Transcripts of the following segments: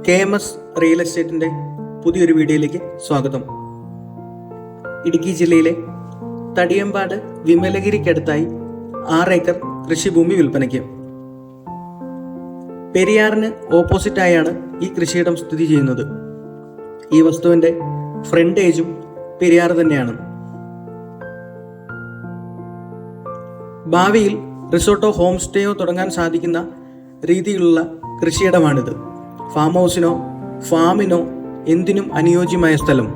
KMS real എസ്റ്റേറ്റിൻ്റെ പുതിയൊരു വീഡിയോയിലേക്ക് സ്വാഗതം. ഇടുക്കി ജില്ലയിലെ തടിയമ്പാട് വിമലഗിരിക്കടുത്തായി 6 ഏക്കർ കൃഷിഭൂമി വിൽപ്പനയ്ക്ക്. പെരിയാറിന് ഓപ്പോസിറ്റായാണ് ഈ കൃഷിയിടം സ്ഥിതി ചെയ്യുന്നത്. ഈ വസ്തുവിൻ്റെ ഫ്രണ്ടേജും പെരിയാർ തന്നെയാണ്. ഭാവിയിൽ റിസോർട്ടോ ഹോം സ്റ്റേയോ തുടങ്ങാൻ സാധിക്കുന്ന രീതിയിലുള്ള കൃഷിയിടമാണിത്. ഫാം ഹൗസിനോ ഫാമിനോ എന്തിനും അനുയോജ്യമായ സ്ഥലം.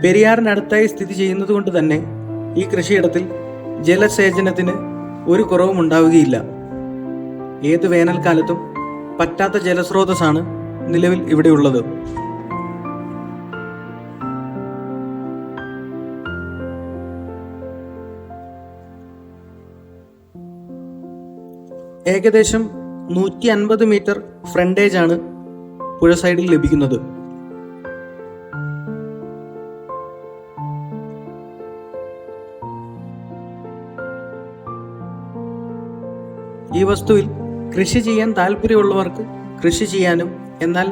പെരിയാറിനടുത്തായി സ്ഥിതി ചെയ്യുന്നത് കൊണ്ട് തന്നെ ഈ കൃഷിയിടത്തിൽ ജലസേചനത്തിന് ഒരു കുറവും ഉണ്ടാവുകയില്ല. ഏത് വേനൽക്കാലത്തും പറ്റാത്ത ജലസ്രോതസ്സാണ് നിലവിൽ ഇവിടെയുള്ളത്. ഏകദേശം 150 മീറ്റർ ഫ്രണ്ടേജാണ് പുഴ സൈഡിൽ ലഭിക്കുന്നത്. ഈ വസ്തുവിൽ കൃഷി ചെയ്യാൻ താല്പര്യമുള്ളവർക്ക് കൃഷി ചെയ്യാനും, എന്നാൽ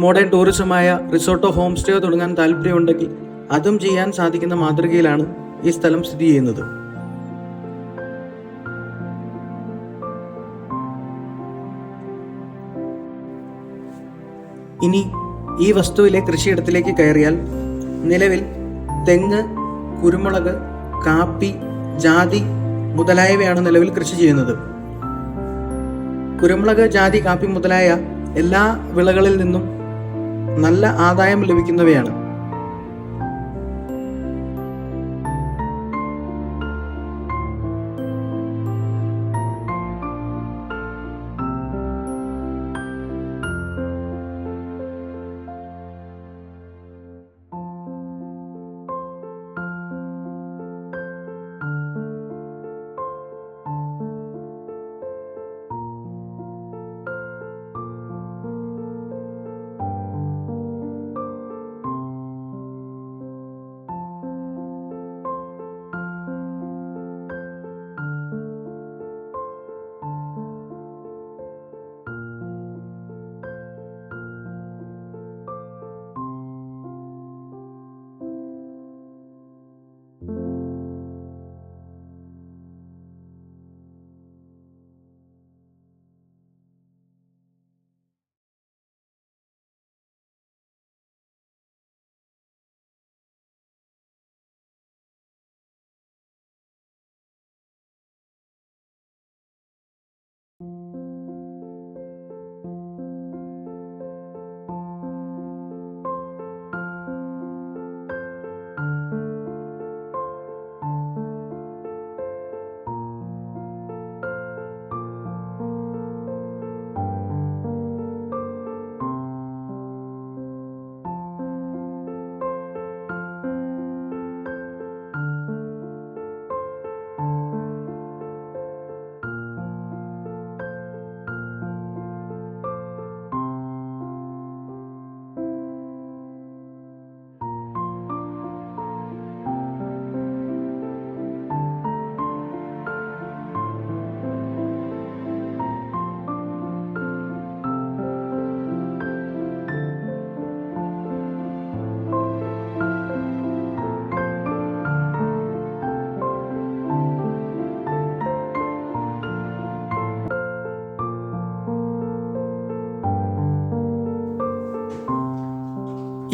മോഡേൺ ടൂറിസമായ റിസോർട്ടോ ഹോം സ്റ്റേയോ തുടങ്ങാൻ താല്പര്യമുണ്ടെങ്കിൽ അതും ചെയ്യാൻ സാധിക്കുന്ന മാതൃകയിലാണ് ഈ സ്ഥലം സ്ഥിതി ചെയ്യുന്നത്. ഇനി ഈ വസ്തുവിലെ കൃഷിയിടത്തിലേക്ക് കയറിയാൽ നിലവിൽ തെങ്ങ്, കുരുമുളക്, കാപ്പി, ജാതി മുതലായവയാണ് നിലവിൽ കൃഷി ചെയ്യുന്നത്. കുരുമുളക്, ജാതി, കാപ്പി മുതലായ എല്ലാ വിളകളിൽ നിന്നും നല്ല ആദായം ലഭിക്കുന്നവയാണ്.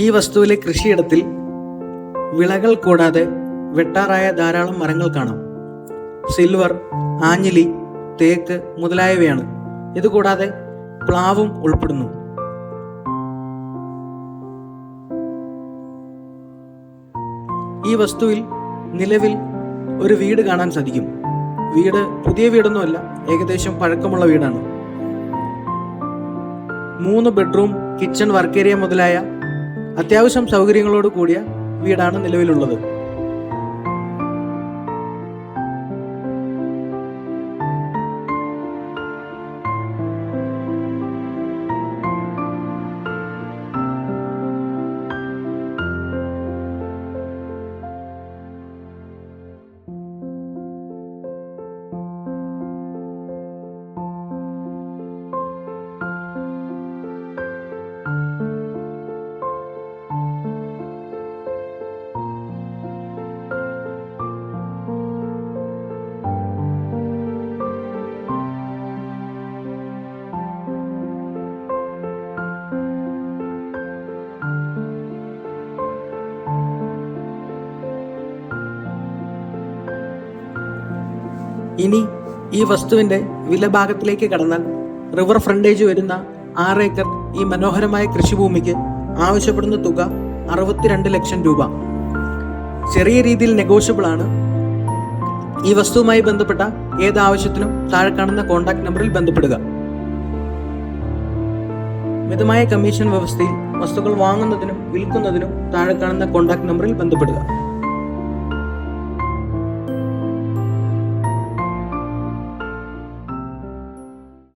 ഈ വസ്തുവിലെ കൃഷിയിടത്തിൽ വിളകൾ കൂടാതെ വെട്ടാറായ ധാരാളം മരങ്ങൾ കാണാം. സിൽവർ, ആഞ്ഞിലി, തേക്ക് മുതലായവയാണ്. ഇതുകൂടാതെ പ്ലാവും ഉൾപ്പെടുന്നു. ഈ വസ്തുവിൽ നിലവിൽ ഒരു വീട് കാണാൻ സാധിക്കും. വീട് പുതിയ വീടൊന്നുമല്ല, ഏകദേശം പഴക്കമുള്ള വീടാണ്. 3 ബെഡ്റൂം, കിച്ചൺ, വർക്ക് ഏരിയ മുതലായ അത്യാവശ്യം സൗകര്യങ്ങളോട് കൂടിയ വീടാണ് നിലവിലുള്ളത്. ഇനി ഈ വസ്തുവിൻ്റെ വില ഭാഗത്തിലേക്ക് കടന്നാൽ റിവർ ഫ്രണ്ടേജ് വരുന്ന 6 ഏക്കർ ഈ മനോഹരമായ കൃഷിഭൂമിക്ക് ആവശ്യപ്പെടുന്ന തുക 62 ലക്ഷം രൂപ. ചെറിയ രീതിയിൽ നെഗോഷ്യബിൾ ആണ്. ഈ വസ്തുവുമായി ബന്ധപ്പെട്ട ഏത് ആവശ്യത്തിനും താഴെ കാണുന്ന കോൺടാക്ട് നമ്പറിൽ ബന്ധപ്പെടുക. മിതമായ കമ്മീഷൻ വ്യവസ്ഥയിൽ വസ്തുക്കൾ വാങ്ങുന്നതിനും വിൽക്കുന്നതിനും താഴെ കാണുന്ന കോൺടാക്ട് നമ്പറിൽ ബന്ധപ്പെടുക.